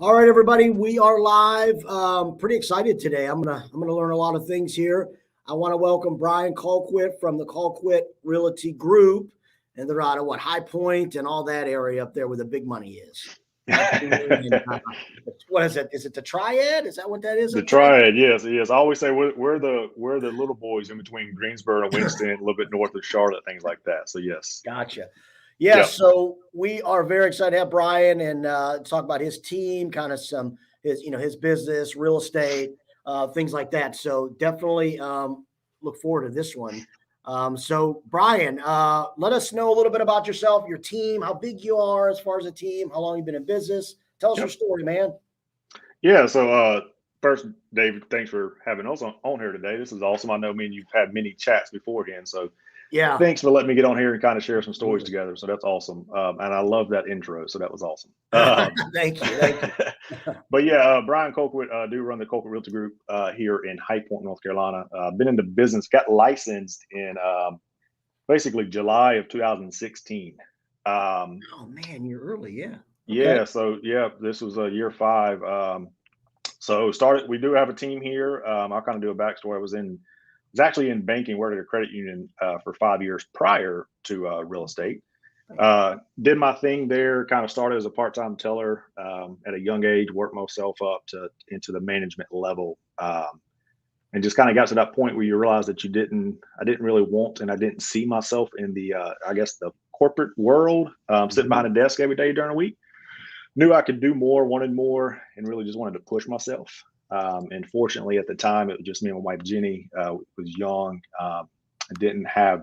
All right, everybody, we are live. Pretty excited today. I'm gonna learn a lot of things here. I want to welcome Bryan Colquitt from the Colquitt Realty Group, and they're out of High Point and all that area up there where the big money is. And, what is it? Is it the Triad? Is that what that is? The Triad, yes. I always say we're the little boys in between Greensboro and Winston, a little bit north of Charlotte, things like that. So yes. Gotcha. Yeah, yep. So we are very excited to have Bryan and talk about his team, kind of his business, real estate, things like that. So definitely look forward to this one. So Bryan, let us know a little bit about yourself, your team, how big you are as far as a team, how long you've been in business. Tell us your story, man. Yeah. So first, David, thanks for having us on here today. This is awesome. I know me and you've had many chats beforehand. So yeah, thanks for letting me get on here and kind of share some stories together. So that's awesome. And I love that intro. So that was awesome. Thank you. But yeah, Bryan Colquitt, do run the Colquitt Realty Group here in High Point, North Carolina. Been in the business, got licensed in basically July of 2016. Oh man, you're early, yeah. Okay. Yeah, so yeah, this was year 5. So we do have a team here. I'll kind of do a backstory. I was actually in banking, worked at a credit union for 5 years prior to real estate. Did my thing there, kind of started as a part-time teller at a young age, worked myself up into the management level, and just kind of got to that point where you realize that I didn't really want, and I didn't see myself in the, I guess, the corporate world, sitting behind a desk every day during the week. Knew I could do more, wanted more, and really just wanted to push myself. And fortunately, at the time, it was just me and my wife, Jenny, was young, didn't have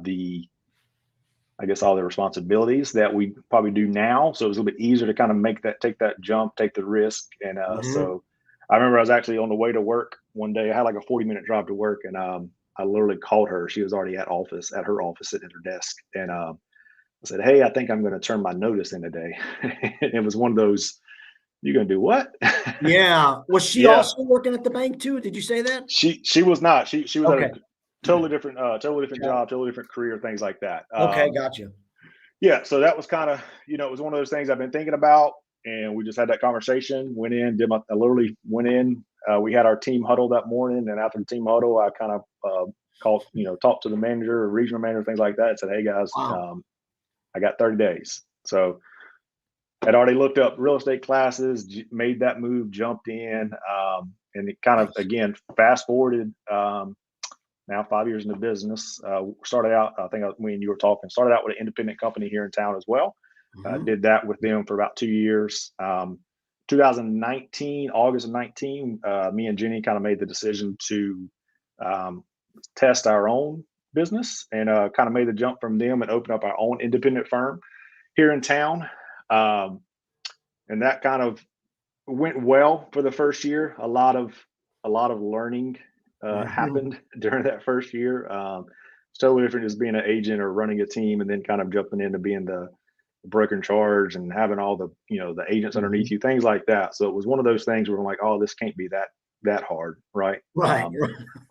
all the responsibilities that we probably do now. So it was a little bit easier to kind of take that jump, take the risk. And so I remember I was actually on the way to work one day. I had like a 40-minute drive to work, and I literally called her. She was already at her office, sitting at her desk. And I said, "Hey, I think I'm going to turn my notice in today." It was one of those, "You're going to do what?" Yeah. Was she also working at the bank too? Did you say that? She was not. She was at a totally different job, totally different career, things like that. Okay, gotcha. Yeah. So that was kind of, it was one of those things I've been thinking about, and we just had that conversation. Went in, I literally went in. We had our team huddle that morning, and after the team huddle, I kind of called, talked to the manager, regional manager, things like that, and said, "Hey guys, I got 30 days. So I'd already looked up real estate classes, made that move, jumped in, and it kind of, again, fast forwarded, now 5 years in the business. Started out, I think when you were talking, started out with an independent company here in town as well. Did that with them for about 2 years. 2019, August of 19, me and Jenny kind of made the decision to test our own business, and kind of made the jump from them and open up our own independent firm here in town. And that kind of went well for the first year. A lot of learning happened during that first year. It's totally different as being an agent or running a team, and then kind of jumping into being the broker in charge and having all the the agents underneath you, things like that. So it was one of those things where I'm like, oh, this can't be that hard, right? But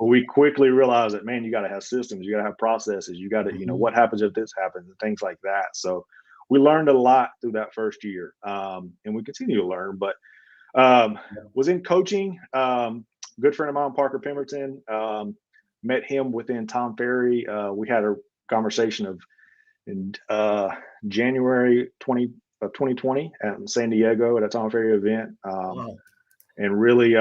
we quickly realized that, man, you got to have systems, you got to have processes, you got to, what happens if this happens, and things like that. So we learned a lot through that first year, and we continue to learn. But was in coaching. Good friend of mine, Parker Pemberton, met him within Tom Ferry. We had a conversation in January 2020 at San Diego at a Tom Ferry event, and really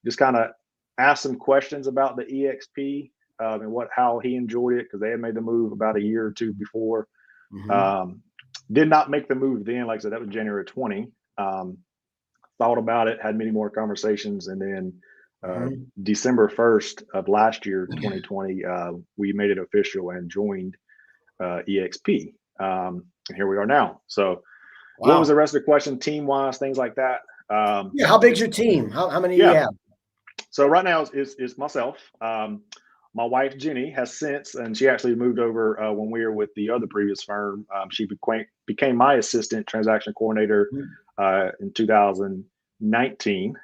just kind of asked some questions about the EXP and how he enjoyed it, because they had made the move about a year or two before. Did not make the move then. Like I said, that was January 20. Thought about it, had many more conversations, and then December 1st of last year, 2020, we made it official and joined EXP. And here we are now. So what was the rest of the question, team-wise, things like that? How big's your team? How many do you have? So right now it's myself. My wife, Jenny, has since, and she actually moved over when we were with the other previous firm. She became my assistant transaction coordinator in 2019.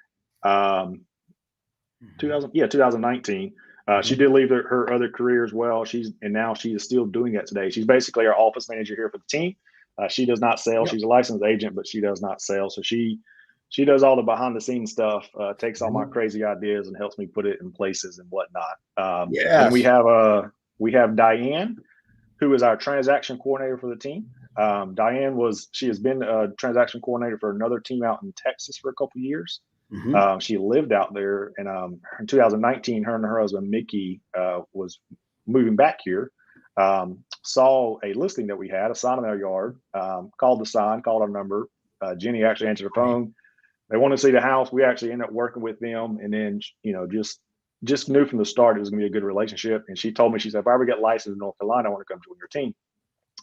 2019. She did leave her other career as well. Now she is still doing that today. She's basically our office manager here for the team. She does not sell. She's a licensed agent, but she does not sell. So she she does all the behind the scenes stuff, takes all my crazy ideas and helps me put it in places and whatnot. And we have Diane, who is our transaction coordinator for the team. Diane she has been a transaction coordinator for another team out in Texas for a couple of years. She lived out there, and in 2019, her and her husband Mickey was moving back here. Saw a listing that we had, a sign in our yard, called the sign, called our number. Jenny actually answered the phone. They want to see the house. We actually ended up working with them, and then just knew from the start it was going to be a good relationship. And she told me, she said, if I ever get licensed in North Carolina, I want to come join your team.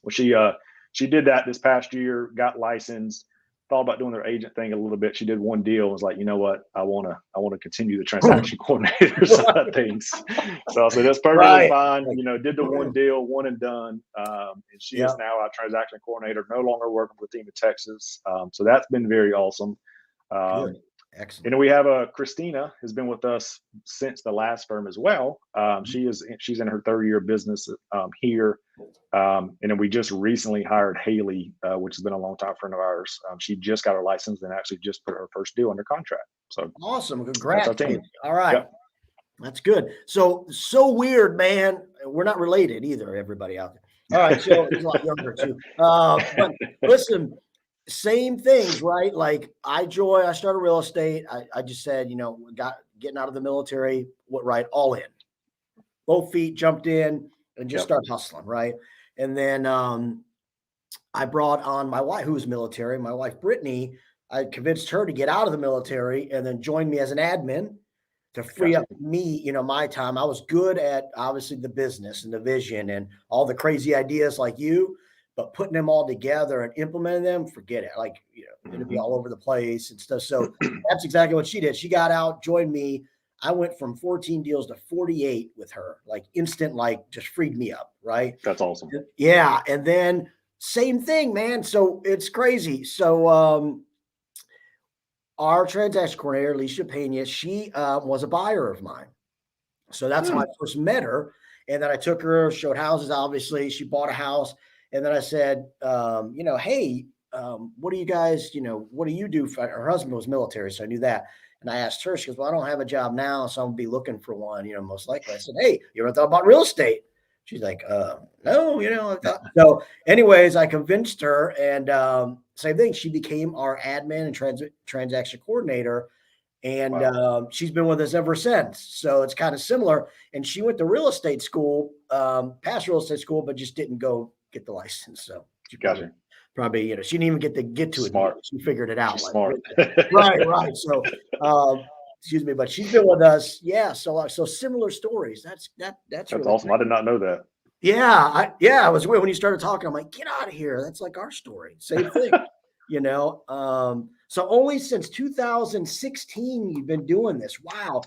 Well, she did that this past year, got licensed, thought about doing their agent thing a little bit. She did one deal, was like, you know what, I want to continue the transaction coordinator side of things. So I said, that's perfectly fine. Did the one deal, one and done. And she is now our transaction coordinator, no longer working for the team in Texas. So that's been very awesome. Excellent. And then we have Christina has been with us since the last firm as well. She's in her third year of business here. And then we just recently hired Haley, which has been a long time friend of ours. She just got her license and actually just put her first deal under contract. So awesome. Congrats. That's our team. All right. Yep. That's good. So weird, man. We're not related either, everybody out there. All right. So he's a lot younger too. But listen, same things, right? Like I started real estate. I just said, getting out of the military, all in. Both feet, jumped in and just started hustling, right? And then I brought on my wife, who was military, my wife, Brittany. I convinced her to get out of the military and then join me as an admin to free up me, my time. I was good at obviously the business and the vision and all the crazy ideas like you, but putting them all together and implementing them, forget it. Like, it'd be all over the place and stuff. So that's exactly what she did. She got out, joined me. I went from 14 deals to 48 with her, like instant, like just freed me up. Right. That's awesome. Yeah. And then same thing, man. So it's crazy. So, our transaction coordinator, Alicia Pena, she was a buyer of mine. So that's how I first met her. And then I took her, showed houses, obviously. She bought a house. And then I said, hey, what do you guys, what do you do? Her husband was military, so I knew that. And I asked her, she goes, well, I don't have a job now, so I'm going to be looking for one, most likely. I said, hey, you ever thought about real estate? She's like, no, I thought. So anyways, I convinced her, and same thing. She became our admin and transaction coordinator. And she's been with us ever since. So it's kind of similar. And she went to real estate school, past real estate school, but just didn't go get the license. So she probably, she didn't even get to smart. It. She figured it out. She's smart. Right. So, excuse me, but she's been with us. Yeah. So similar stories. That's really awesome. Great. I did not know that. Yeah. I was weird when you started talking. I'm like, get out of here. That's like our story. Same thing, So only since 2016, you've been doing this. Wow.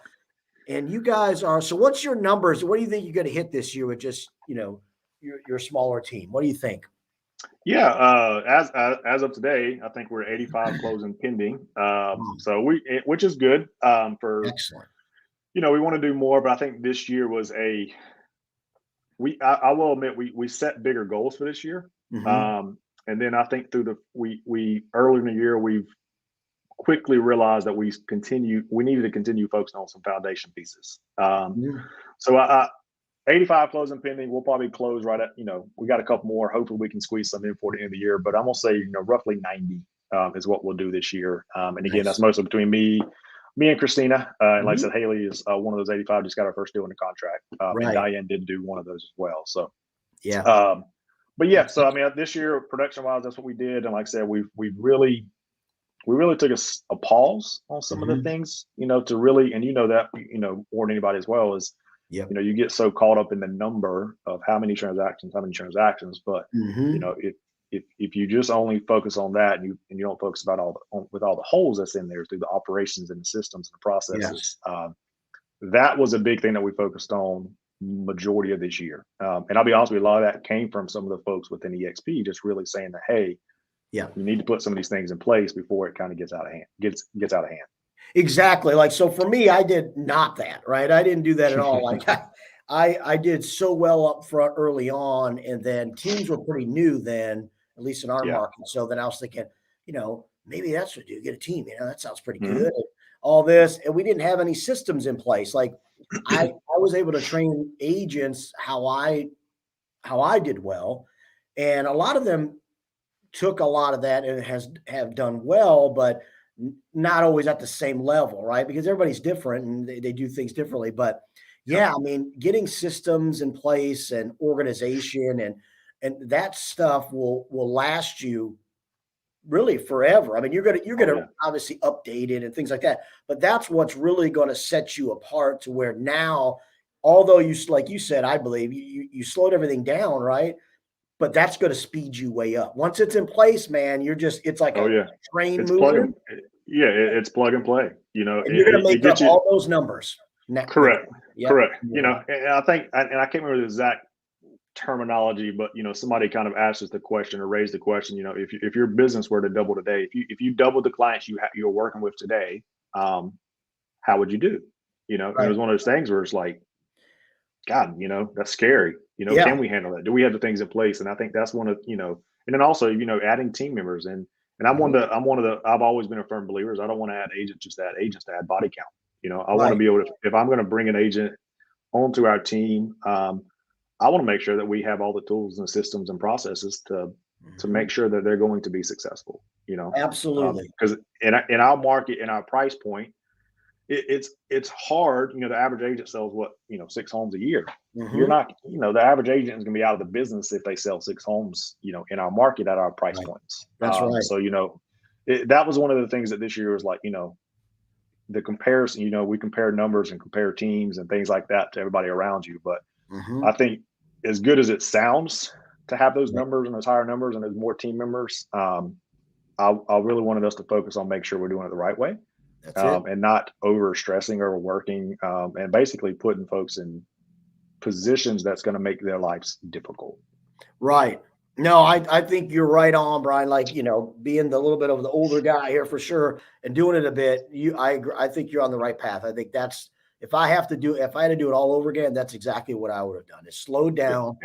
And you guys so what's your numbers? What do you think you're going to hit this year with just, your smaller team? What do you think? Yeah. As of today, I think we're 85 closing pending. So which is good. For excellent. We want to do more, but I think this year was I will admit we set bigger goals for this year. And then I think we early in the year, we've quickly realized that we needed to continue focusing on some foundation pieces. So 85 closing pending. We'll probably close right at, we got a couple more. Hopefully we can squeeze some in for the end of the year, but I'm going to say, roughly 90 is what we'll do this year. And again, that's mostly between me and Christina. And like I said, Haley is one of those 85, just got our first deal in the contract. And Diane did do one of those as well. So, yeah. But yeah, so I mean, this year production wise, that's what we did. And like I said, we really took a pause on some of the things, to really, and that, more than anybody as well, is, you get so caught up in the number of how many transactions, but if you just only focus on that and you don't focus with all the holes that's in there through the operations and the systems and the processes, that was a big thing that we focused on majority of this year. And I'll be honest with you, a lot of that came from some of the folks within EXP just really saying that, hey, you need to put some of these things in place before it kind of gets out of hand. Exactly. Like, so for me, I did not that, right? I didn't do that at all. Like I did so well up front early on, and then teams were pretty new then, at least in our market. So then I was thinking, maybe that's what you get a team. That sounds pretty Mm-hmm. good. And all this, and we didn't have any systems in place. Like I was able to train agents how I did well, and a lot of them took a lot of that and have done well, but not always at the same level, right? Because everybody's different and they do things differently. But yeah, I mean, getting systems in place and organization and that stuff will last you really forever. I mean, you're gonna obviously update it and things like that, but that's what's really going to set you apart to where now, although you, like you said, I believe you slowed everything down, right? But that's going to speed you way up. Once it's in place, man, it's like a train moving. It's plug and play. And you're going to make up all those numbers. Correct. Correct. And I think, and I can't remember the exact terminology, but somebody kind of asked us the question or raised the question. If your business were to double today, if you doubled the clients you're working with today, how would you do? And it was one of those things where it's like, God, that's scary. Can we handle that? Do we have the things in place? And I think that's one of, and then also, adding team members and I've always been a firm believer. I don't want to add agents just to add agents, to add body count. I want to be able to, if I'm going to bring an agent onto our team, I want to make sure that we have all the tools and systems and processes to make sure that they're going to be successful, Absolutely. Because in our market, in our price point, it's hard. The average agent sells 6 homes a year. You're not, the average agent is going to be out of the business if they sell 6 homes, in our market at our price points. That's right. So, that was one of the things that this year was like, the comparison, we compare numbers and compare teams and things like that to everybody around you. But I think as good as it sounds to have those numbers and those higher numbers and those more team members, I really wanted us to focus on make sure we're doing it the right way. And not over stressing or working, and basically putting folks in positions that's going to make their lives difficult. Right. No, I think you're right on, Bryan. Like, being the little bit of the older guy here for sure and doing it a bit, I think you're on the right path. I think that's, if I had to do it all over again, that's exactly what I would have done, is slow down,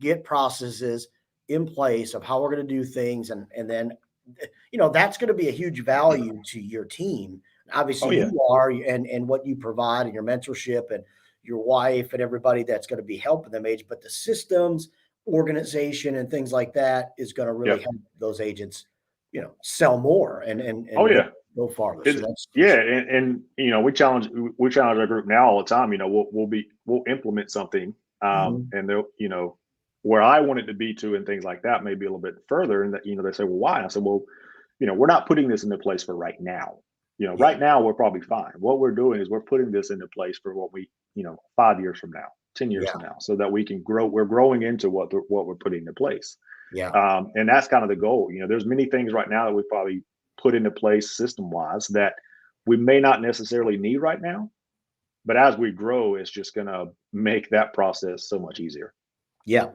get processes in place of how we're going to do things. And then, that's going to be a huge value to your team. Obviously you are, and what you provide and your mentorship and your wife and everybody that's going to be helping them age, but the systems, organization and things like that is going to really help those agents, sell more and go farther. So that's and we challenge our group now all the time. We'll implement something, and they'll, where I want it to be to and things like that, maybe a little bit further. And that, they say, well, why? I said, well, we're not putting this into place for right now. Right now we're probably fine. What we're doing is we're putting this into place for what we, 5 years from now, 10 years from now, so that we can grow. We're growing into what we're putting into place. And that's kind of the goal. There's many things right now that we probably put into place system wise that we may not necessarily need right now, but as we grow, it's just going to make that process so much easier. Yeah.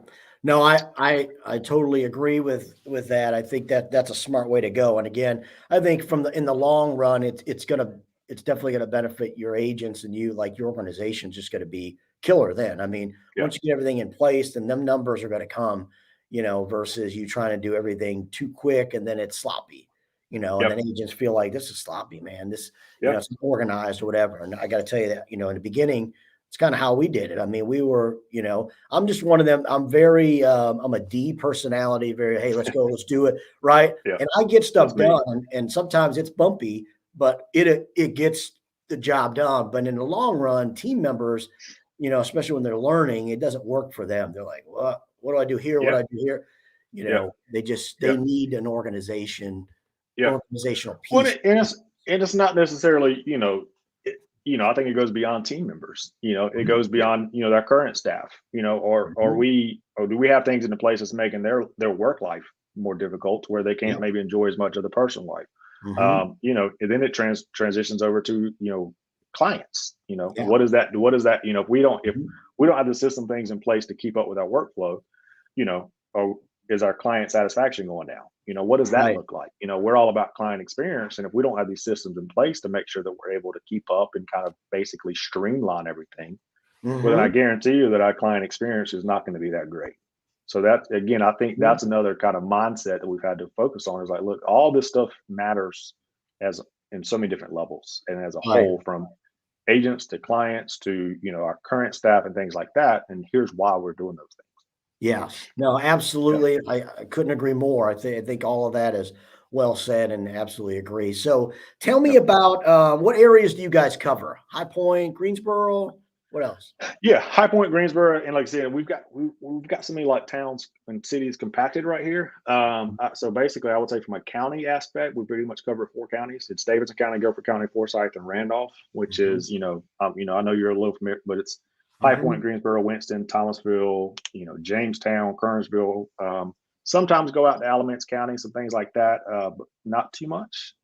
No, I totally agree with that. I think that's a smart way to go. And again, I think in the long run, it's definitely going to benefit your agents and you, like your organization's just going to be killer then. I mean, once you get everything in place, then them numbers are going to come, versus you trying to do everything too quick and then it's sloppy, and then agents feel like this is sloppy, man. This, it's organized or whatever. And I got to tell you that, in the beginning, it's kind of how we did it. I mean, we were, I'm just one of them. I'm very, I'm a D personality, very, hey, let's go, let's do it. Right. And I get stuff done and sometimes it's bumpy, but it gets the job done. But in the long run, team members, especially when they're learning, it doesn't work for them. They're like, what do I do here? What do I do here? They need an organizational piece. Well, and it's not necessarily, I think it goes beyond team members. It goes beyond, their current staff, or do we have things in place that's making their work life more difficult to where they can't maybe enjoy as much of the personal life. And then it transitions over to, clients, what is that, if we don't have the system things in place to keep up with our workflow, or is our client satisfaction going down? What does that look like? We're all about client experience. And if we don't have these systems in place to make sure that we're able to keep up and kind of basically streamline everything, well, then I guarantee you that our client experience is not going to be that great. So that, again, I think that's another kind of mindset that we've had to focus on is like, look, all this stuff matters as in so many different levels and as a Right. whole, from agents to clients to, our current staff and things like that. And here's why we're doing those things. Yeah, no, absolutely. I couldn't agree more. I think all of that is well said and absolutely agree. So tell me about what areas do you guys cover? High Point, Greensboro, what else? Yeah, High Point, Greensboro, and like I said, we've got so many like towns and cities compacted right here. So basically, I would say from a county aspect, we pretty much cover 4 counties. It's Davidson County, Guilford County, Forsyth, and Randolph, which is I know you're a little familiar, but it's High Point, Greensboro, Winston, Thomasville, Jamestown, Kernersville. Sometimes go out to Alamance County, some things like that, but not too much.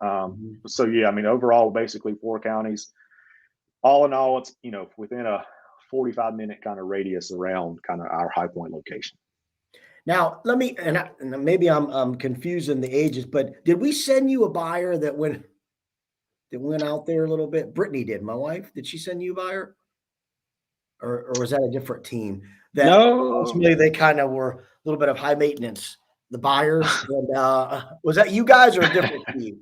So yeah, I mean, overall, basically 4 counties. All in all, it's within a 45-minute kind of radius around kind of our High Point location. Now, let me and maybe I'm confusing the ages, but did we send you a buyer that went out there a little bit? Brittany did. My wife, did she send you a buyer, or was that a different team? That No, ultimately they kind of were a little bit of high maintenance. The buyers, and was that you guys or a different team?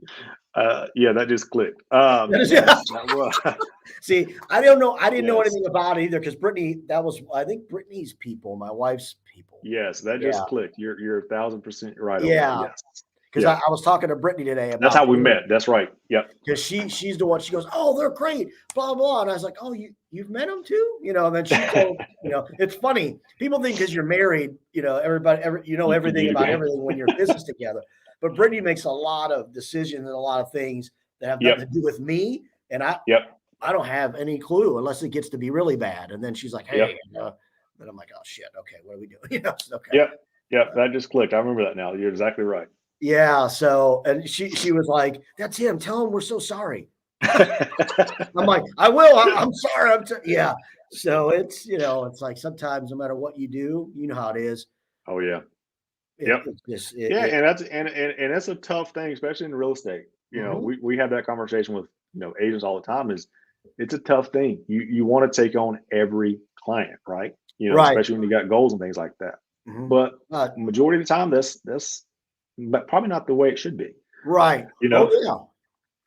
Yeah, that just clicked. Yes, that was. See, I don't know. I didn't know Yes. anything about it either because Brittany, that was, I think, Brittany's people, my wife's people. Yes, that just clicked. You're 1,000% right on Yeah. that. Yes. Because I was talking to Brittany today about That's how we met. That's right. Yep. because she's the one. She goes, "Oh, they're great," blah blah. And I was like, "Oh, you've met them too?" And then she told, it's funny. People think because you're married, everybody, everything about everything when you're in business together. But Brittany makes a lot of decisions and a lot of things that have nothing to do with me, and I don't have any clue unless it gets to be really bad. And then she's like, "Hey," then I'm like, "Oh shit, okay, what are we doing?" Okay. Yep. That just clicked. I remember that now. You're exactly right. Yeah. So, and she was like, "That's him. Tell him we're so sorry." I'm like, "I will. I'm sorry." Yeah. So it's it's like sometimes no matter what you do, you know how it is. Oh yeah. It's just And that's a tough thing, especially in real estate. We have that conversation with agents all the time. It's a tough thing. You want to take on every client, right? Right. Especially when you got goals and things like that. But majority of the time, that's probably not the way it should be. Right. Oh yeah.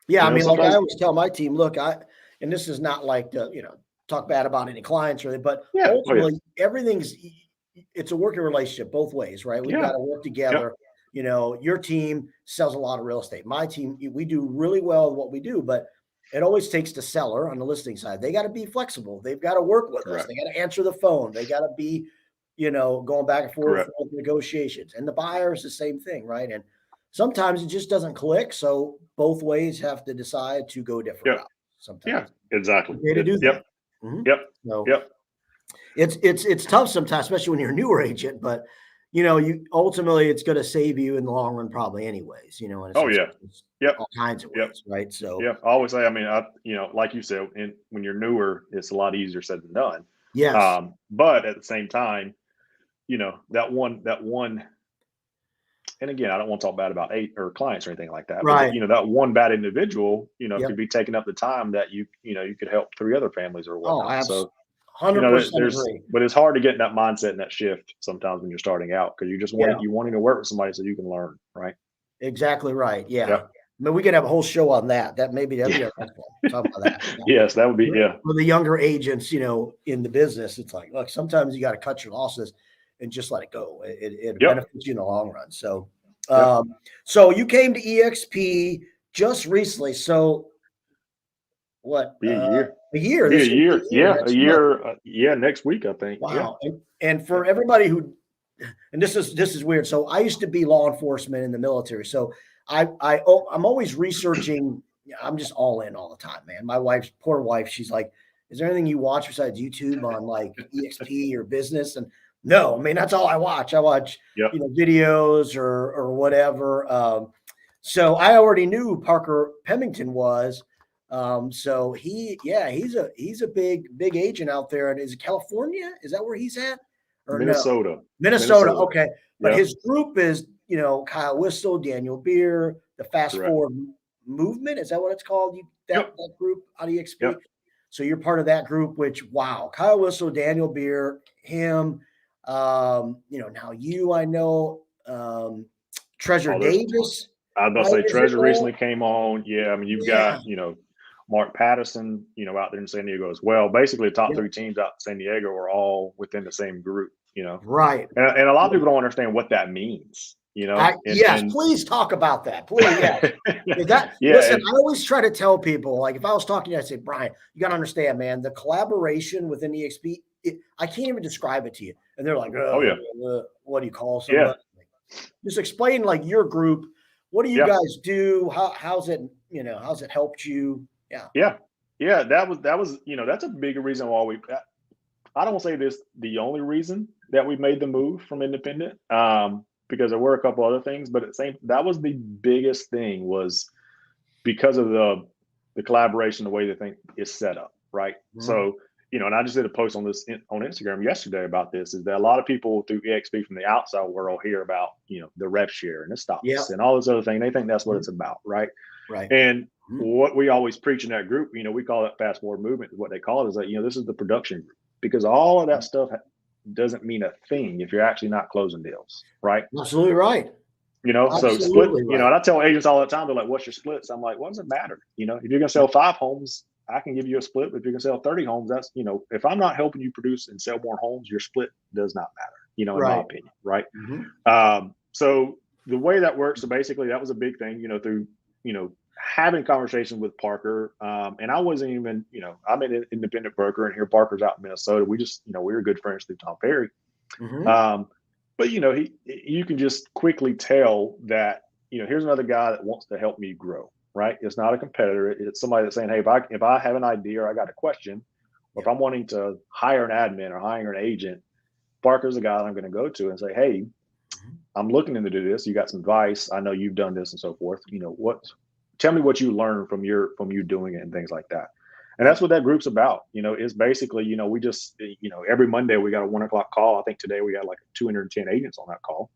Yeah. I mean, like I always tell my team, look, and this is not like to talk bad about any clients or anything, but ultimately it's a working relationship both ways, right? We've got to work together. Your team sells a lot of real estate. My team, we do really well in what we do, but it always takes the seller on the listing side. They got to be flexible. They've got to work with us. They got to answer the phone. They got to be, going back and forth with negotiations. And the buyer is the same thing, right? And sometimes it just doesn't click. So both ways have to decide to go different routes. Sometimes. Yeah, exactly. Okay to do that. So it's tough sometimes, especially when you're a newer agent, but you ultimately it's going to save you in the long run, probably anyways, and all kinds of ways. Right. So I always say, I mean, like you said, when you're newer, it's a lot easier said than done. Yes. But at the same time, that one, and again, I don't want to talk bad about clients or anything like that. Right. But that one bad individual, could be taking up the time that you could help 3 other families or whatnot. So 100% agree. But it's hard to get in that mindset and that shift sometimes when you're starting out because you just wanting to work with somebody so you can learn, right? Exactly right. Yeah. I mean, we could have a whole show on that. That'd be our next one. Talk about that. Yes, that would be For the younger agents, in the business, it's like, look, sometimes you got to cut your losses and just let it go. It benefits you in the long run. So, so you came to EXP just recently. So what? Be a year. A year. Be a year. A year. Month. Next week, I think. Wow. And for everybody who, and this is weird. So I used to be law enforcement in the military. So I'm always researching. I'm just all in all the time, man. My poor wife, she's like, is there anything you watch besides YouTube on like EXP or business? And no, I mean, that's all I watch. I watch, videos or whatever. So I already knew who Parker Pemington was. So he's a big agent out there. And is it California? Is that where he's at? Or Minnesota. No? Minnesota. Okay. But his group is, Kyle Whistle, Daniel Beer, the Fast Forward Movement. Is that what it's called? That group on EXP. So you're part of that group, which, wow, Kyle Whistle, Daniel Beer, him, Now I know, Treasure Davis. I was about to say Treasure recently came on. Yeah, I mean, you've got, Mark Patterson, out there in San Diego as well. Basically, the top three teams out in San Diego are all within the same group, Right. And a lot of people don't understand what that means, Please talk about that. Please, yeah. Listen, I always try to tell people, like, if I was talking to you, I'd say, Bryan, you got to understand, man, the collaboration within EXP, I can't even describe it to you. And they're like, what do you call somebody? Yeah. Just explain, like, your group. What do you guys do? How's it helped you? Yeah. That was, that's a big reason why I don't say this the only reason that we made the move from independent, because there were a couple other things, but that was the biggest thing, was because of the collaboration, the way the thing is set up, right? Mm-hmm. So, and I just did a post on this on Instagram yesterday about this, is that a lot of people through EXP from the outside world hear about, the rev share and the stocks and all this other thing. They think that's what it's about, right? Right. And what we always preach in that group, we call it fast forward movement. What they call it is that, this is the production group, because all of that stuff doesn't mean a thing if you're actually not closing deals, right? Absolutely right. So split, right. And I tell agents all the time, they're like, what's your splits? I'm like, what does it matter? If you're going to sell 5 homes, I can give you a split. But if you're going to sell 30 homes, that's, if I'm not helping you produce and sell more homes, your split does not matter, in my opinion, right? Mm-hmm. So the way that works, so basically that was a big thing, through, having conversations with Parker. And I wasn't even, I'm an independent broker, and here Parker's out in Minnesota. We just, we were good friends through Tom Ferry. Mm-hmm. But, you can just quickly tell that, here's another guy that wants to help me grow, right? It's not a competitor. It's somebody that's saying, hey, if I have an idea or I got a question, or if I'm wanting to hire an admin or hire an agent, Parker's the guy that I'm going to go to and say, hey, I'm looking into do this. You got some advice. I know you've done this and so forth. Tell me what you learned from you doing it and things like that. And that's what that group's about. It's basically, we just, every Monday we got a 1:00 call. I think today we got like 210 agents on that call,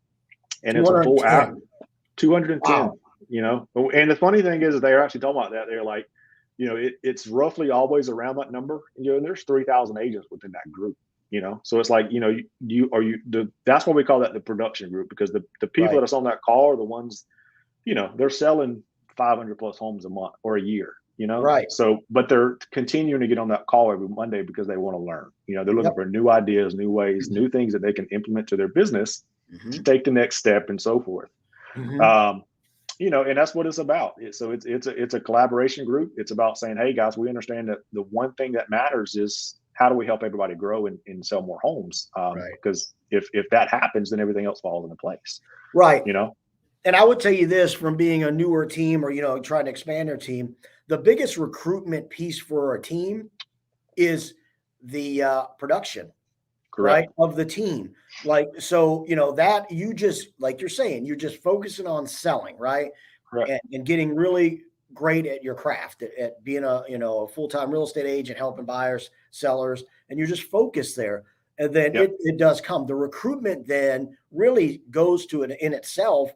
and it's a full hour, 210, and the funny thing is they're actually talking about that. They're like, it's roughly always around that number. And there's 3,000 agents within that group, so it's like, that's why we call that the production group, because the people that are on that call are the ones, they're selling 500 plus homes a month or a year, right. So, but they're continuing to get on that call every Monday because they want to learn, they're looking for new ideas, new ways, new things that they can implement to their business to take the next step and so forth. And that's what it's about. So it's a collaboration group. It's about saying, hey guys, we understand that the one thing that matters is how do we help everybody grow and sell more homes? Because if that happens, then everything else falls into place. Right. And I would tell you this, from being a newer team or, trying to expand their team, the biggest recruitment piece for a team is the production, right, of the team. Like, so, that you just, like you're saying, you're just focusing on selling, right? And getting really great at your craft, at being a full-time real estate agent, helping buyers, sellers, and you're just focused there. And then it does come. The recruitment then really goes to it in itself.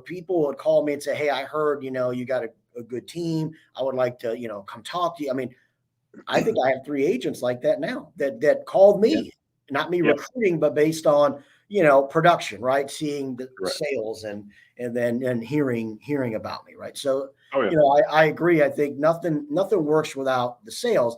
People would call me and say, hey, I heard, you got a good team. I would like to, come talk to you. I mean, I think I have 3 agents like that now that called me, not me recruiting, but based on, production, right? Seeing the sales and then hearing about me. Right. So, I agree. I think nothing works without the sales.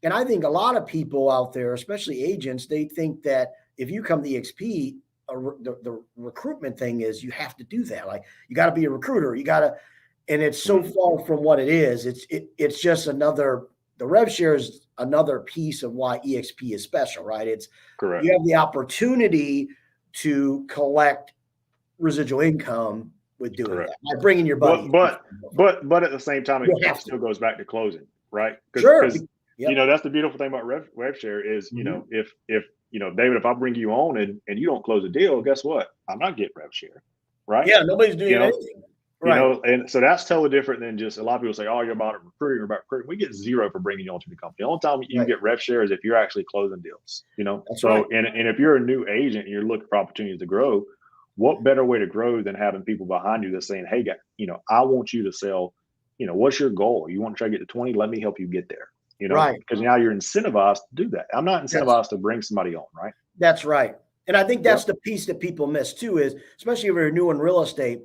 And I think a lot of people out there, especially agents, they think that if you come to EXP, the recruitment thing is you have to do that. Like, you got to be a recruiter. And it's so far from what it is. It's just the rev share is another piece of why EXP is special, right? It's correct. You have the opportunity to collect residual income with doing that, by bringing your buddy. But at the same time, it still goes back to closing, right? Sure. That's the beautiful thing about rev share is, if David, if I bring you on and you don't close a deal, guess what? I'm not getting rev share, right? Yeah, nobody's doing anything. Right. And so that's totally different than just, a lot of people say, oh, you're about recruiting or about recruiting. We get 0 for bringing you onto the company. The only time you get rev share is if you're actually closing deals, That's so, right. And if you're a new agent and you're looking for opportunities to grow, what better way to grow than having people behind you that's saying, hey, I want you to sell, what's your goal? You want to try to get to 20? Let me help you get there. Right. Because now you're incentivized to do that. I'm not incentivized to bring somebody on, right? That's right. And I think that's the piece that people miss too, is especially if you're new in real estate.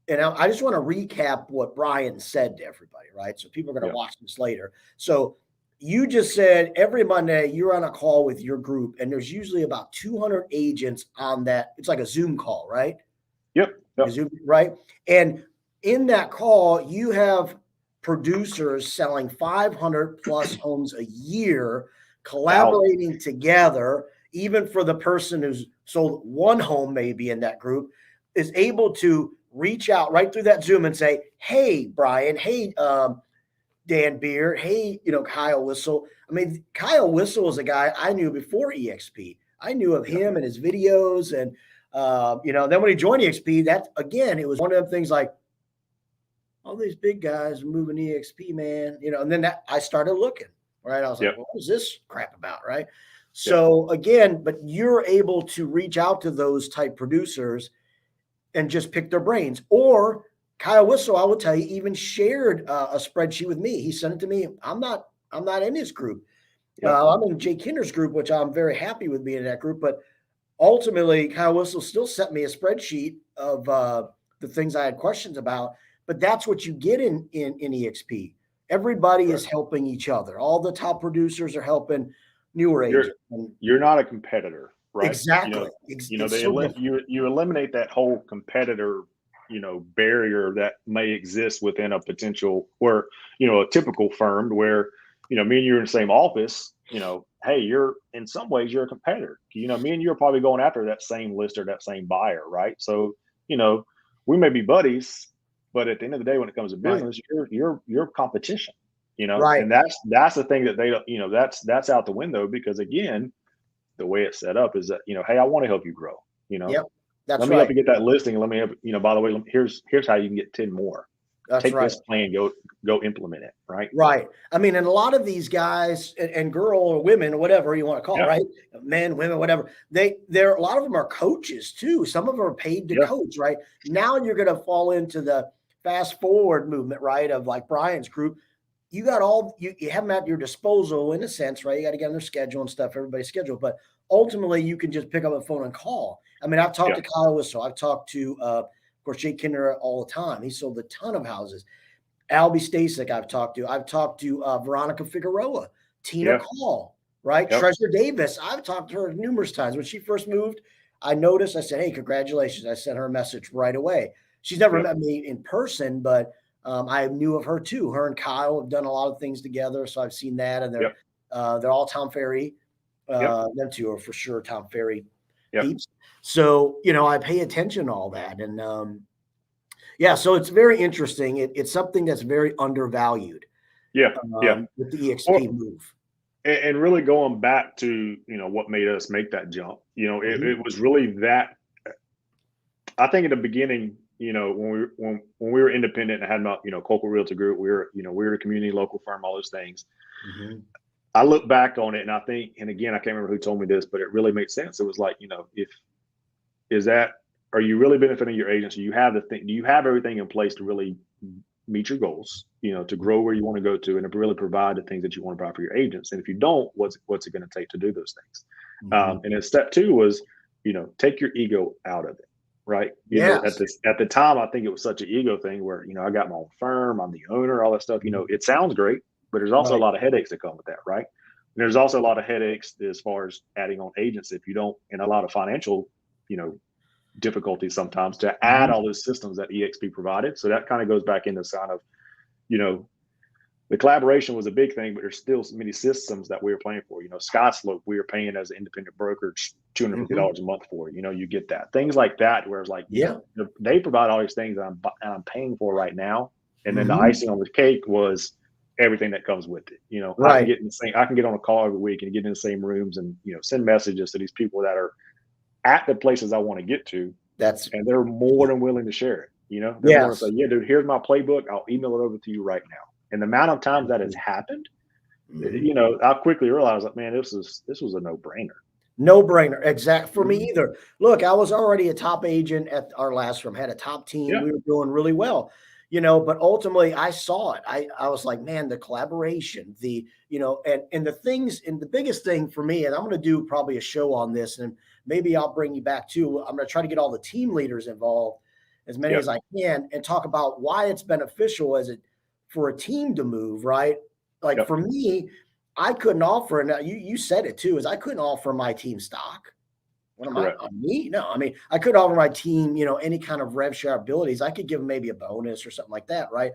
And I just want to recap what Bryan said to everybody, right? So people are going to watch this later. So you just said every Monday you're on a call with your group, and there's usually about 200 agents on that. It's like a Zoom call, right? Yep. Zoom, right? And in that call, you have producers selling 500 plus homes a year, collaborating together. Even for the person who's sold one home, maybe in that group, is able to reach out right through that Zoom and say, "Hey, Bryan. Hey, Dan Beard. Hey, Kyle Whistle." I mean, Kyle Whistle was a guy I knew before EXP. I knew of him and his videos, and then when he joined EXP, that again, it was one of them things like, all these big guys are moving EXP, man. And then I started looking, right? I was like, what is this crap about, right? So again, but you're able to reach out to those type producers and just pick their brains. Or Kyle Whistle, I will tell you, even shared a spreadsheet with me. He sent it to me. I'm not in his group. I'm in Jay Kinder's group, which I'm very happy with being in that group. But ultimately, Kyle Whistle still sent me a spreadsheet of the things I had questions about. But that's what you get in EXP. Everybody is helping each other. All the top producers are helping newer agents. You're not a competitor. Right. Exactly. You eliminate that whole competitor, barrier that may exist within a potential or, a typical firm where, me and you're in the same office, hey, you're in some ways you're a competitor. Me and you are probably going after that same list or that same buyer. Right. So, we may be buddies, but at the end of the day, when it comes to business, you're competition, right. And that's the thing that they don't, that's out the window, because again, the way it's set up is that, hey, I want to help you grow, That's let me help you get that listing. Let me help, by the way, here's how you can get 10 more. Take this plan, go implement it. Right. Right. I mean, and a lot of these guys and girl or women or whatever you want to call it, right? Men, women, whatever. A lot of them are coaches too. Some of them are paid to coach, right? Now you're going to fall into the fast forward movement, right? Of like Bryan's group. You got you have them at your disposal in a sense, right? You got to get on their schedule and stuff, everybody's schedule. But ultimately you can just pick up a phone and call. I mean, I've talked to Kyle Whistle. I've talked to, of course, Jay Kinder all the time. He sold a ton of houses. Albie Stasek I've talked to Veronica Figueroa, Tina Call, right? Treasure Davis. I've talked to her numerous times. When she first moved, I noticed, I said, hey, congratulations. I sent her a message right away. She's never met me in person, but I knew of her too. Her and Kyle have done a lot of things together. So I've seen that, and they're all Tom Ferry. Them two are for sure Tom Ferry peeps. So, I pay attention to all that. And so it's very interesting. It's something that's very undervalued. With the EXP move. And really going back to, what made us make that jump, it was really that. I think in the beginning, when we were independent and had my, Colquitt Realty Group, we were a community local firm, all those things. I look back on it and I think, and again, I can't remember who told me this, but it really made sense. It was like, are you really benefiting your agents? Do you have everything in place to really meet your goals, to grow where you want to go to, and to really provide the things that you want to provide for your agents? And if you don't, what's it going to take to do those things? And then step two was, take your ego out of it. Right. At the time, I think it was such an ego thing where, I got my own firm, I'm the owner, all that stuff, it sounds great, but there's also a lot of headaches that come with that. Right. And there's also a lot of headaches as far as adding on agents if you don't, and a lot of financial, difficulties sometimes to add all those systems that EXP provided. So that kind of goes back into the sign of, the collaboration was a big thing, but there's still so many systems that we were paying for. Skyslope, we were paying as an independent brokerage $250 a month for. You get that. Things like that, where it's like, they provide all these things that I'm paying for right now. And then the icing on the cake was everything that comes with it. I can get on a call every week and get in the same rooms and, send messages to these people that are at the places I want to get to. And they're more than willing to share it. They're more to say, yeah, dude, here's my playbook. I'll email it over to you right now. And the amount of times that has happened, I quickly realized, like, man, this was a no-brainer. No-brainer. Exact for me either. Look, I was already a top agent at our last firm, had a top team. We were doing really well. but ultimately I saw it. I was like, man, the collaboration, and the things, and the biggest thing for me, and I'm going to do probably a show on this, and maybe I'll bring you back too. I'm going to try to get all the team leaders involved, as many as I can, and talk about why it's beneficial for a team to move, right? Like for me, I couldn't offer, and you said it too, is I couldn't offer my team stock. What am I on me? No, I mean, I could offer my team, any kind of rev share abilities. I could give them maybe a bonus or something like that, right?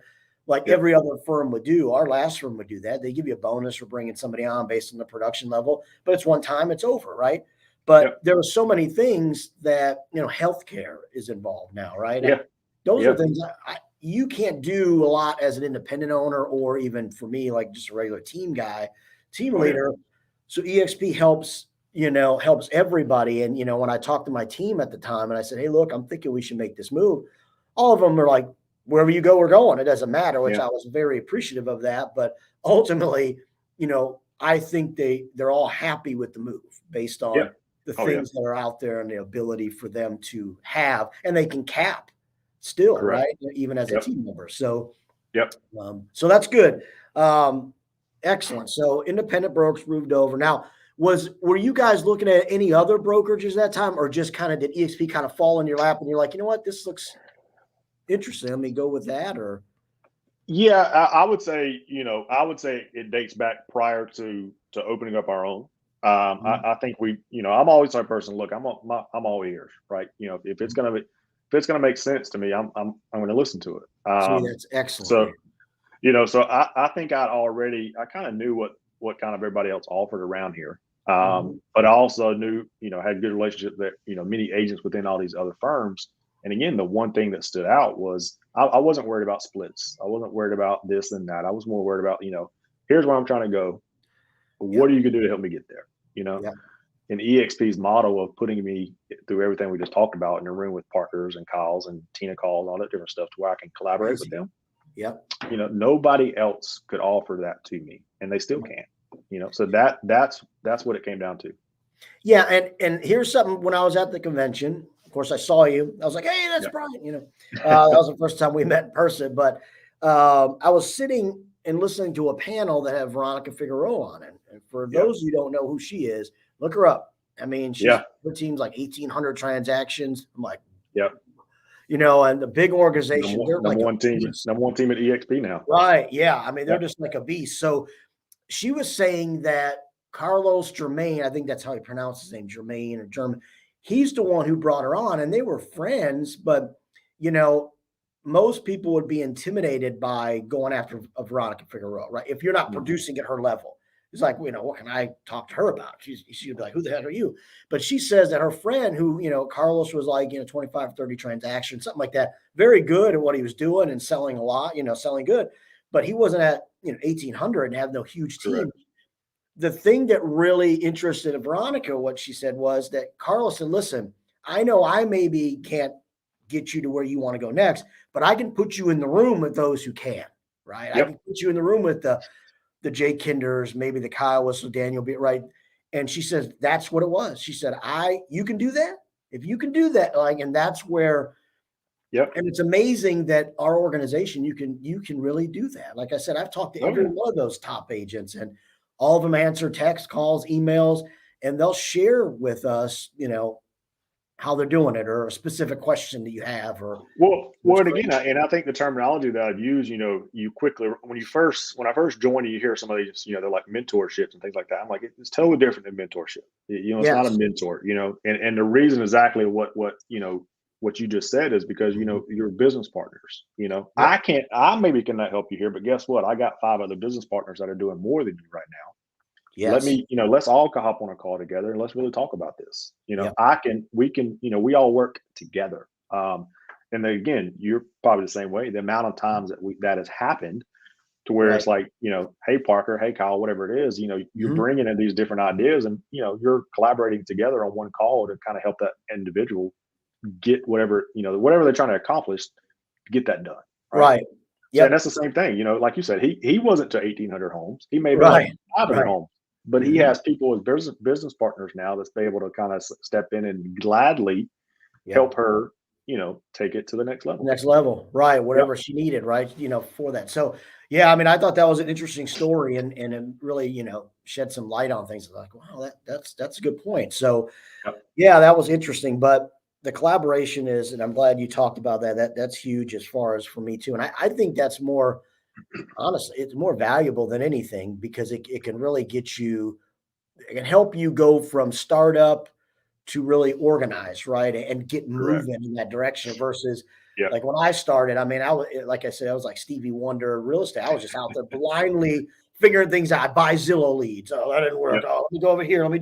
Like every other firm would do. Our last firm would do that. They give you a bonus for bringing somebody on based on the production level, but it's one time, it's over, right? But there were so many things that, healthcare is involved now, right? Yeah. Those are things you can't do a lot as an independent owner, or even for me, like just a regular team leader. So EXP helps everybody. And, when I talked to my team at the time and I said, hey, look, I'm thinking we should make this move. All of them are like, wherever you go, we're going. It doesn't matter, which I was very appreciative of that. But ultimately, I think they're all happy with the move based on the things that are out there and the ability for them to have, and they can cap still, right? Even as a team member. So, so that's good. Excellent. So independent brokers moved over. Now, were you guys looking at any other brokerages that time, or just kind of did EXP kind of fall in your lap and you're like, you know what, this looks interesting, let me go with that? Or I would say, it dates back prior to opening up our own. I think I'm always that person. Look, I'm all ears, right? If it's gonna make sense to me, I'm going to listen to it. that's excellent. So I think I kind of knew what kind of everybody else offered around here. But I also knew, had good relationships that, many agents within all these other firms. And again, the one thing that stood out was I wasn't worried about splits. I wasn't worried about this and that. I was more worried about, here's where I'm trying to go. What are you going to do to help me get there? And EXP's model of putting me through everything we just talked about in a room with partners and Kyle's and Tina calls, all that different stuff, to where I can collaborate with them. Nobody else could offer that to me, and they still can't. So that's what it came down to. And here's something. When I was at the convention, of course, I saw you. I was like, hey, that's Bryan. That was the first time we met in person. But I was sitting and listening to a panel that had Veronica Figueroa on it. And for those who don't know who she is, look her up. I mean, her team's like 1,800 transactions. I'm like, and the big organization. They're number one team at EXP now. Right. Yeah. I mean, they're just like a beast. So she was saying that Carlos Germain, I think that's how he pronounced his name, Germain or German. He's the one who brought her on, and they were friends. But, most people would be intimidated by going after a Veronica Figueroa, right? If you're not producing at her level. It's like, what can I talk to her about? She'd be like, who the hell are you? But she says that her friend who, Carlos was like, 25, 30 transactions, something like that. Very good at what he was doing and selling a lot, selling good. But he wasn't at, 1,800 and have no huge team. Correct. The thing that really interested Veronica, what she said was that Carlos said, listen, I know I maybe can't get you to where you want to go next, but I can put you in the room with those who can, right? I can put you in the room with the Jay Kinders, maybe the Kyle Whistle, Daniel, right? And she says, that's what it was. She said, you can do that. If you can do that, and that's where, and it's amazing that our organization, you can really do that. Like I said, I've talked to every one of those top agents, and all of them answer text, calls, emails, and they'll share with us, how they're doing it, or a specific question that you have, or and again, and I think the terminology that I've used, you quickly, when I first joined, you hear some of these, they're like mentorships and things like that. I'm like, it's totally different than mentorship. It's not a mentor, and the reason exactly what you just said is because, you're business partners, I maybe cannot help you here, but guess what? I got 5 other business partners that are doing more than you right now. Let me, let's all hop on a call together and let's really talk about this. We can, we all work together. And then again, you're probably the same way. The amount of times that has happened to where it's like, hey, Parker, hey, Kyle, whatever it is, you're bringing in these different ideas and, you're collaborating together on one call to kind of help that individual get whatever they're trying to accomplish to get that done. Right. Yeah. And that's the same thing, like you said, he wasn't to 1,800 homes. He may be like 500 homes. But he has people as business partners now that's be able to kind of step in and gladly help her, take it to the next level. Next level, right? Whatever she needed, right? For that. So, yeah, I mean, I thought that was an interesting story, and it really, shed some light on things. Like, wow, that's a good point. So, Yep. yeah, that was interesting. But the collaboration is, and I'm glad you talked about that. That's huge as far as for me too. And I think that's more, honestly, it's more valuable than anything because it can really get you, it can help you go from startup to really organize, right? And get Correct. moving in that direction versus Yep. like when I started, I mean, I was, like I said, I was like Stevie Wonder real estate. I was just out there blindly figuring things out. I buy Zillow leads. Oh, that didn't work. Yep. Oh, let me go over here. Let me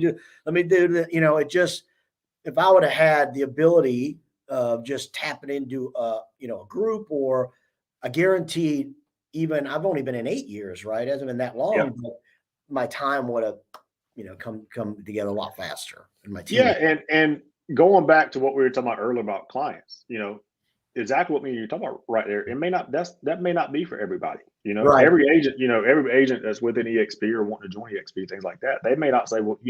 do that. It just, if I would have had the ability of just tapping into a group, or a guaranteed, even I've only been in 8 years, right? It hasn't been that long, Yep. but my time would have, come together a lot faster in my team. Yeah, and going back to what we were talking about earlier about clients, exactly what you're talking about right there. It may not that may not be for everybody. Right. Every agent that's within EXP or wanting to join EXP, things like that, they may not say, well,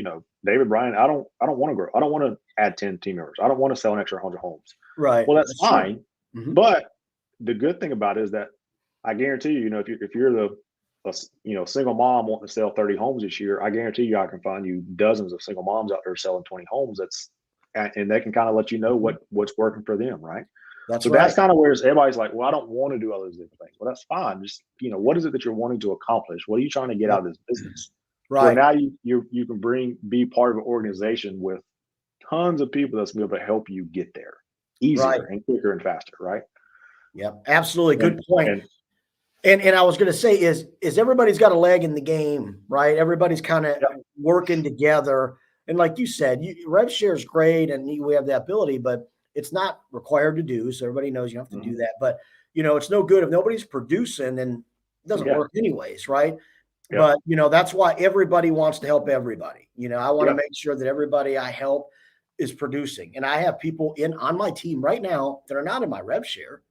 David, Bryan, I don't want to grow. I don't want to add 10 team members. I don't want to sell an extra 100 homes. Right. Well, that's fine. Mm-hmm. But the good thing about it is that I guarantee you, if you're the single mom wanting to sell 30 homes this year, I guarantee you I can find you dozens of single moms out there selling 20 homes. And they can kind of let you know what's working for them, right? That's So right. that's kind of where everybody's like, well, I don't want to do all those different things. Well, that's fine. Just, what is it that you're wanting to accomplish? What are you trying to get out of this business? Right. So now you can be part of an organization with tons of people that's going to be able to help you get there easier and quicker and faster, right? Yep. Absolutely. Good point. And I was going to say is everybody's got a leg in the game, right? Everybody's kind of working together. And like you said, rev share is great, and we have the ability, but it's not required to do. So everybody knows you have to do that. But it's no good if nobody's producing, then it doesn't work anyways, right? But that's why everybody wants to help everybody. I want to make sure that everybody I help is producing, and I have people on my team right now that are not in my rev share,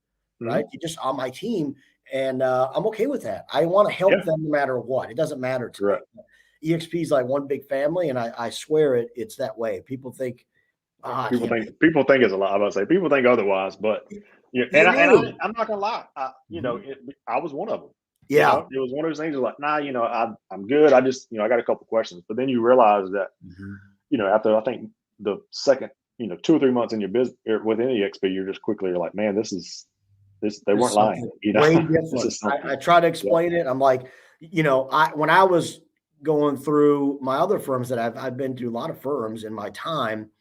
right? You're just on my team. And I'm okay with that. I want to help them no matter what. It doesn't matter to me. EXP is like one big family, and I swear it's that way. People think, people think it's a lot. I was about to say people think otherwise, but I'm not gonna lie. I was one of them. Yeah, it was one of those things. Like, nah, I'm good. I just, I got a couple questions. But then you realize that, after I think the second, 2 or 3 months in your business within EXP, you're just quickly like, man, they weren't lying. Way different. I try to explain it. I'm like, when I was going through my other firms that I've been through a lot of firms in my time,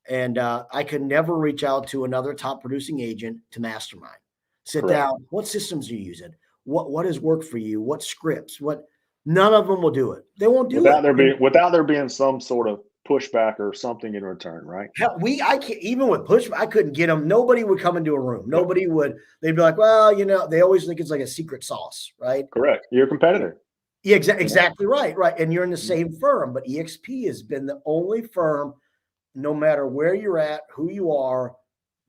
and I could never reach out to another top producing agent to mastermind. Sit down. What systems are you using? What has worked for you? What scripts? None of them will do it. They won't do it without there being some sort of pushback or something in return, right? I can't, even with pushback, I couldn't get them. Nobody would come into a room. Nobody would. They'd be like, well, they always think it's like a secret sauce, right? Correct. You're a competitor. Yeah, exactly right. Right. And you're in the same firm, but EXP has been the only firm, no matter where you're at, who you are,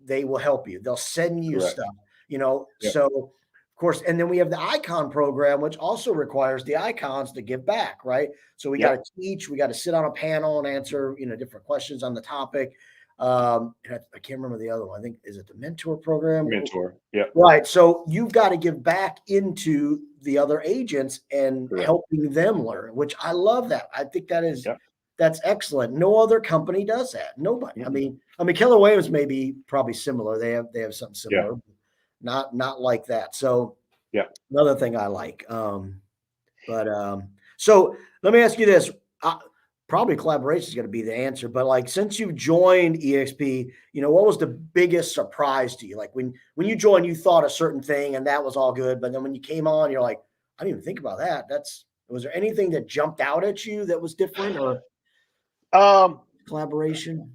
they will help you. They'll send you stuff, So of course, and then we have the icon program, which also requires the icons to give back, right? So we got to teach, we got to sit on a panel and answer, different questions on the topic. And I can't remember the other one. I think, is it the mentor program? Mentor. Yeah. Right. So you've got to give back into the other agents and helping them learn, which I love that. I think that's excellent. No other company does that. Nobody. Mm-hmm. I mean, Keller Williams may be probably similar. They have something similar, not like that. So another thing I like. So let me ask you this. Probably collaboration is going to be the answer, but like, since you've joined EXP, what was the biggest surprise to you? Like when you joined, you thought a certain thing and that was all good. But then when you came on, you're like, I didn't even think about that. Was there anything that jumped out at you that was different, or collaboration?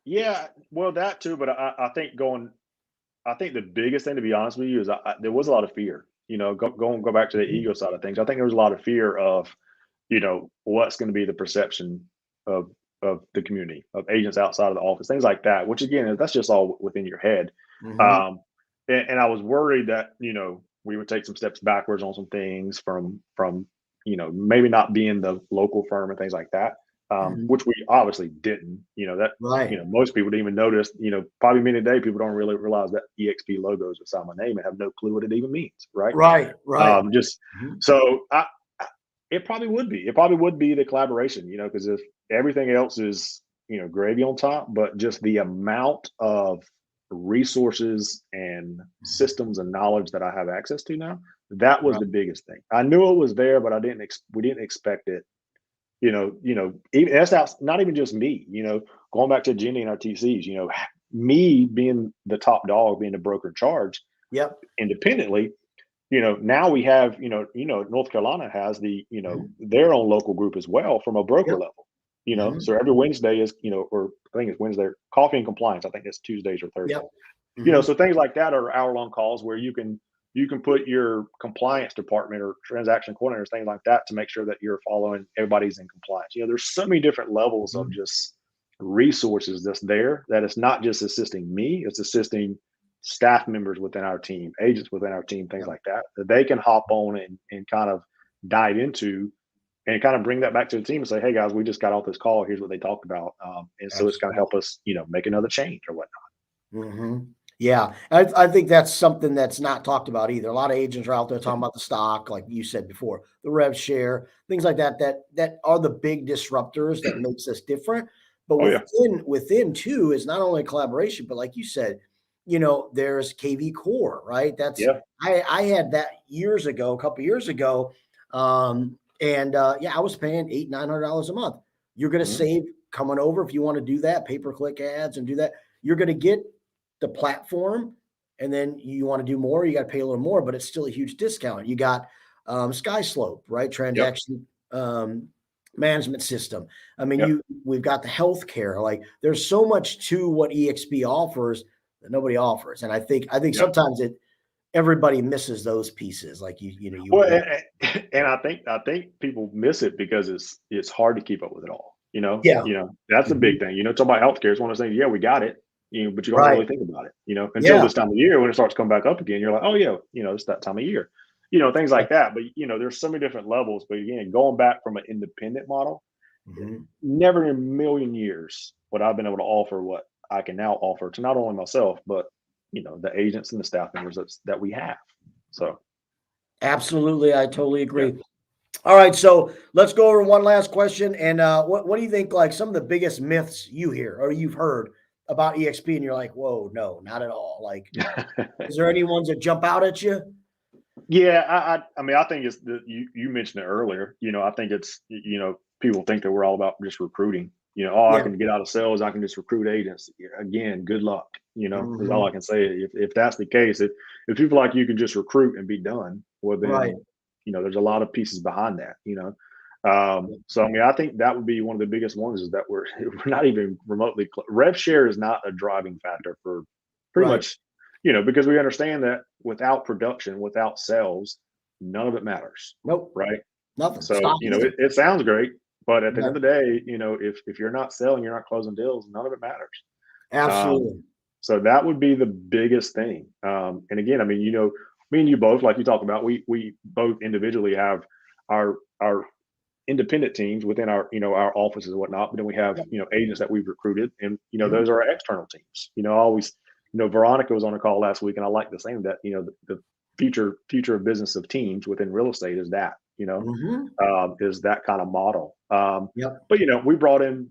Yeah, well, that too. But I think the biggest thing, to be honest with you, is there was a lot of fear, go back to the ego side of things. I think there was a lot of fear of, what's going to be the perception of the community, of agents outside of the office, things like that, which again, that's just all within your head. Mm-hmm. And I was worried that, we would take some steps backwards on some things from, maybe not being the local firm and things like that. which we obviously didn't. Right. Most people didn't even notice. Probably many today people don't really realize that EXP logo is beside my name and have no clue what it even means, right? Right. Right. Just so it probably would be. It probably would be the collaboration, because if everything else is, gravy on top, but just the amount of resources and systems and knowledge that I have access to now, that was Right. the biggest thing. I knew it was there, but we didn't expect it. Even that's not even just me, going back to Jenny and our TCs, me being the top dog, being the broker in charge Yep. independently. Now we have, North Carolina has their own local group as well from a broker Yep. level, so every Wednesday is, or I think it's Wednesday, coffee and compliance. I think it's Tuesdays or Thursdays. Yep. So things like that are hour-long calls where you can put your compliance department or transaction coordinators, things like that, to make sure that you're following, everybody's in compliance. There's so many different levels of just resources that's there, that it's not just assisting me, it's assisting staff members within our team, agents within our team, things like that they can hop on and kind of dive into and kind of bring that back to the team and say, hey guys, we just got off this call. Here's what they talked about. And so it's going to help us, make another change or whatnot. Yeah. I think that's something that's not talked about either. A lot of agents are out there talking about the stock, like you said before, the rev share, things like that are the big disruptors that makes us different. But within too is not only collaboration, but like you said, there's KV Core, right? I had that a couple years ago. I was paying $800-900 a month. You're going to save coming over if you want to do that, pay-per-click ads and do that. You're going to get the platform, and then you want to do more, you got to pay a little more, but it's still a huge discount. You got SkySlope, right? Transaction management system. I mean, we've got the healthcare. Like, there's so much to what EXP offers that nobody offers, and I think sometimes everybody misses those pieces. Like and I think people miss it because it's hard to keep up with it all. Yeah. That's the big thing. Talking about healthcare is one of those things. Yeah, we got it. But you don't really think about it, until this time of year when it starts coming back up again. You're like, oh yeah, it's that time of year, things like that. But there's so many different levels. But again, going back from an independent model, never in a million years would I've been able to offer what I can now offer to not only myself, but the agents and the staff members that we have. So, absolutely, I totally agree. All right, so let's go over one last question. And what do you think? Like some of the biggest myths you hear or you've heard about EXP, and you're like, whoa, no, not at all. Like, is there any ones that jump out at you? Yeah, I mean, I think it's you mentioned it earlier. I think it's people think that we're all about just recruiting. I can get out of sales, I can just recruit agents. Again, good luck. Is all I can say. If that's the case, if you feel like you can just recruit and be done, well then there's a lot of pieces behind that. So I mean, I think that would be one of the biggest ones, is that we're not even remotely rev share is not a driving factor for pretty much, because we understand that without production, without sales, none of it matters. Nope. Right. Nothing. So it sounds great, but at the end of the day, if you're not selling, you're not closing deals, none of it matters. Absolutely. So that would be the biggest thing. And again, I mean, me and you both, like you talked about, we both individually have our independent teams within our our offices and whatnot, but then we have agents that we've recruited, and those are our external teams. I always Veronica was on a call last week, and I like the same that the future of business of teams within real estate is that is that kind of model. But we brought in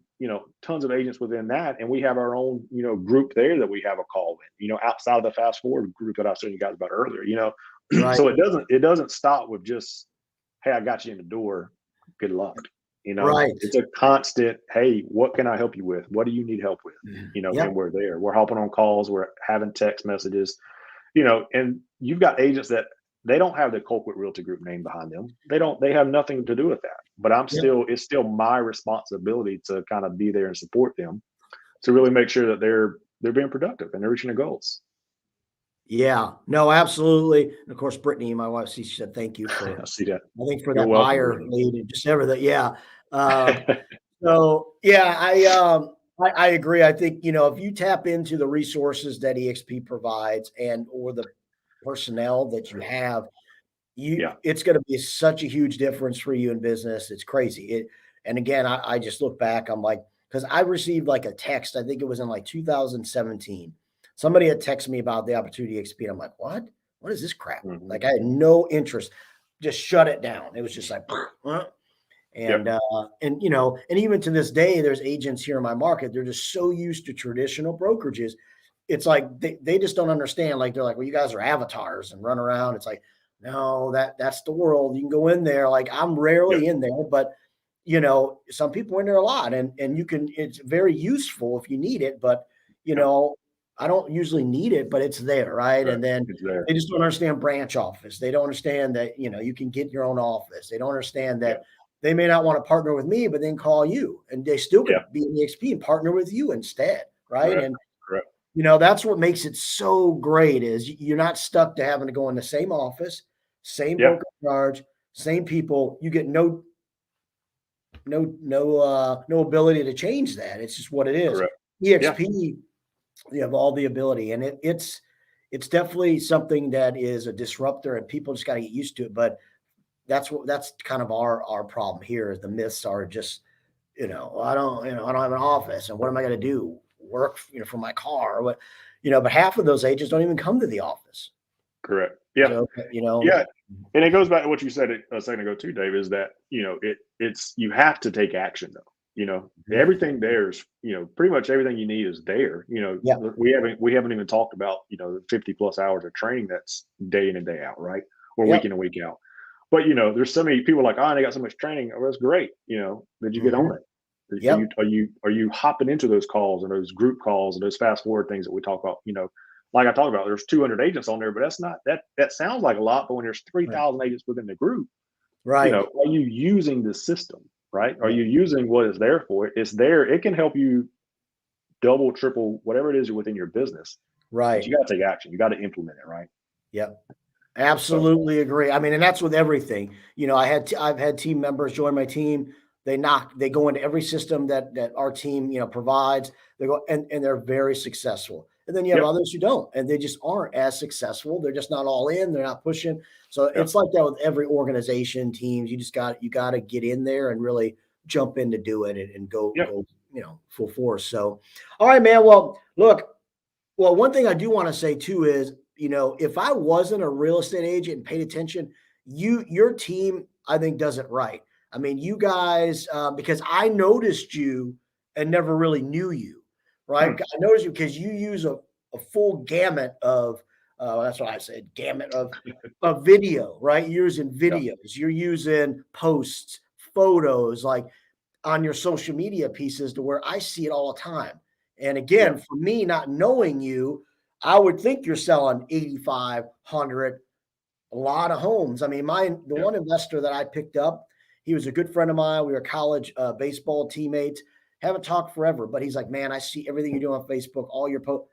tons of agents within that, and we have our own group there that we have a call with outside of the fast forward group that I was telling you guys about earlier. So it doesn't stop with just, hey, I got you in the door, good luck. It's a constant, hey, what can I help you with? What do you need help with? And we're there. We're hopping on calls. We're having text messages, and you've got agents that they don't have the Colquitt Realty Group name behind them. They have nothing to do with that. But it's still my responsibility to kind of be there and support them to really make sure that they're being productive and they're reaching their goals. Yeah, no, absolutely. And of course, Brittany, my wife, she said, thank you for, I see that. I think for You're that welcome, buyer Brittany. lead and just everything. Yeah. So yeah, I agree. I think, if you tap into the resources that EXP provides or the personnel that you have, it's going to be such a huge difference for you in business. It's crazy. And again, I just look back, I'm like, because I received like a text, I think it was in like 2017. Somebody had texted me about the opportunity EXP. And I'm like, what? What is this crap? Mm-hmm. Like I had no interest, just shut it down. It was just like, huh? And and you know, and even to this day, there's agents here in my market. They're just so used to traditional brokerages. It's like they just don't understand. Like they're like, well, you guys are avatars and run around. It's like, no, that's the world. You can go in there. Like I'm rarely in there, but you know, some people are in there a lot, and you can. It's very useful if you need it, but you know, I don't usually need it, but it's there, right? And then they just don't understand branch office. They don't understand that you know you can get your own office. They don't understand that they may not want to partner with me, but then call you, and they still could be an EXP and partner with you instead, right? And you know that's what makes it so great is you're not stuck to having to go in the same office, same broker charge, same people. You get no ability to change that. It's just what it is. EXP, you have all the ability, and it's definitely something that is a disruptor, and people just got to get used to it. But that's kind of our problem here. Is the myths are just I don't have an office, and what am I going to do? Work from my car? What But half of those agents don't even come to the office. Correct. Yeah. So, And it goes back to what you said a second ago too, Dave, is that, it's, you have to take action though, everything there's, pretty much everything you need is there, we haven't even talked about, the 50 plus hours of training that's day in and day out, right? Or week in and week out. But, there's so many people like, oh, they got so much training. Oh, that's great. Did you get on it? Are you hopping into those calls and those group calls and those fast forward things that we talk about, like I talked about, there's 200 agents on there, but that's not that sounds like a lot. But when there's 3,000 agents within the group, right? Are you using the system? Right? Are you using what is there for it? It's there. It can help you double, triple, whatever it is within your business. Right. But you got to take action. You got to implement it. Right? Yep. Absolutely agree. I mean, and that's with everything. I've had team members join my team. They go into every system that our team, provides. They go and they're very successsul. And then you have others who don't, and they just aren't as successful. They're just not all in. They're not pushing. So it's like that with every organization, teams. You got to get in there and really jump in to do it and go, full force. So, all right, man. Well, look, one thing I do want to say too is, if I wasn't a real estate agent and paid attention, your team, I think, does it right. I mean, you guys, because I noticed you and never really knew you, right? I noticed you because you use a full gamut of, that's what I said, gamut of video, right? You're using videos, you're using posts, photos, like on your social media pieces to where I see it all the time. And again, for me, not knowing you, I would think you're selling 85, 100, a lot of homes. I mean, the one investor that I picked up, he was a good friend of mine. We were college baseball teammates. Haven't talked forever, but he's like, man, I see everything you do on Facebook, all your posts.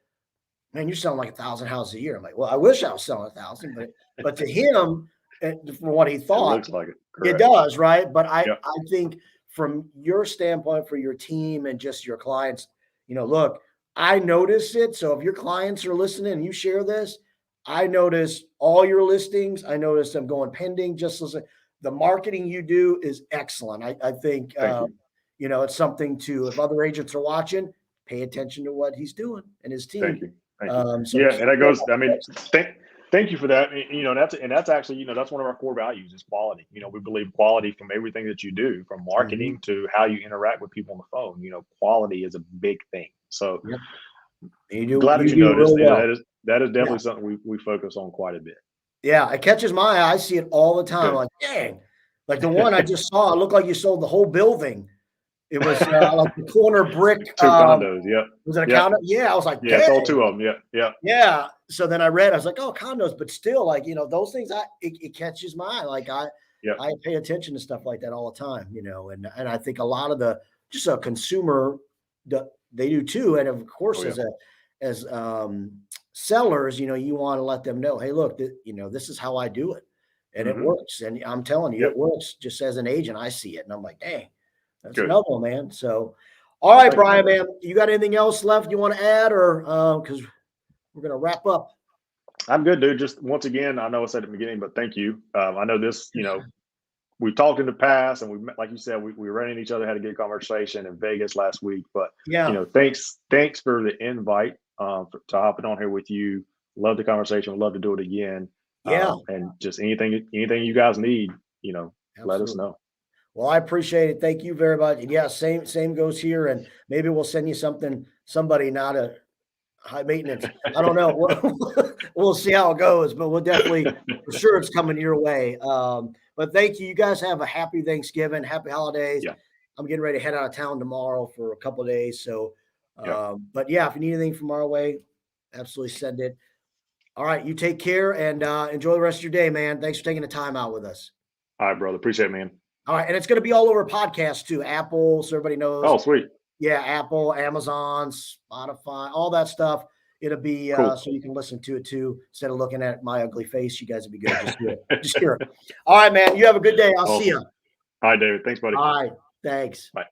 Man, you're selling like 1,000 houses a year. I'm like, well, I wish I was selling 1,000, but to him, for what he thought, it looks like it. It does, right? But I think from your standpoint, for your team and just your clients, look, I notice it. So if your clients are listening and you share this, I notice all your listings. I notice them going pending. Just listen. The marketing you do is excellent. I think, it's something to, if other agents are watching, pay attention to what he's doing and his team. Thank you. And that goes, I mean, thank you for that. That's actually, that's one of our core values is quality. We believe quality from everything that you do, from marketing to how you interact with people on the phone. Quality is a big thing. So glad that you noticed. Really well. That is definitely something we focus on quite a bit. Yeah, it catches my eye. I see it all the time. Like, dang, like the one I just saw, it looked like you sold the whole building. It was like the corner brick. 2 condos. Was it a condo? Yeah. I was like, yeah, sold 2 of them. Yeah. So then I read, I was like, oh, condos, but still, like, those things, it catches my eye. Like I pay attention to stuff like that all the time, and I think a lot of just a consumer, they do too. And of course, as sellers, you want to let them know, hey, look, this is how I do it. And it works. And I'm telling you, it works. Just as an agent, I see it. And I'm like, dang, that's another one, man. So, all right, Bryan, man, you got anything else left you want to add, or because we're going to wrap up? I'm good, dude. Just once again, I know I said at the beginning, but thank you. I know this, we've talked in the past, and we met, like you said, we ran into each other, had a good conversation in Vegas last week. But Yeah. thanks for the invite to hopping on here with you. Love the conversation. Would love to do it again. Yeah. And just anything you guys need, let us know. Well, I appreciate it. Thank you very much. And yeah, same goes here. And maybe we'll send you somebody not a high maintenance. I don't know. We'll see how it goes, but we'll definitely, for sure, it's coming your way. But thank you. You guys have a happy Thanksgiving, happy holidays. Yeah. I'm getting ready to head out of town tomorrow for a couple of days. So, Yeah. but yeah, if you need anything from our way, absolutely send it. All right. You take care and enjoy the rest of your day, man. Thanks for taking the time out with us. All right, brother. Appreciate it, man. All right. And it's going to be all over podcasts too. Apple, so everybody knows. Oh, sweet. Yeah. Apple, Amazon, Spotify, all that stuff. It'll be Cool. so you can listen to it too. Instead of looking at my ugly face, you guys would be good. Just hear it. Just hear it. All right, man. You have a good day. I'll see you. All right, David. Thanks, buddy. All right. Thanks. Bye.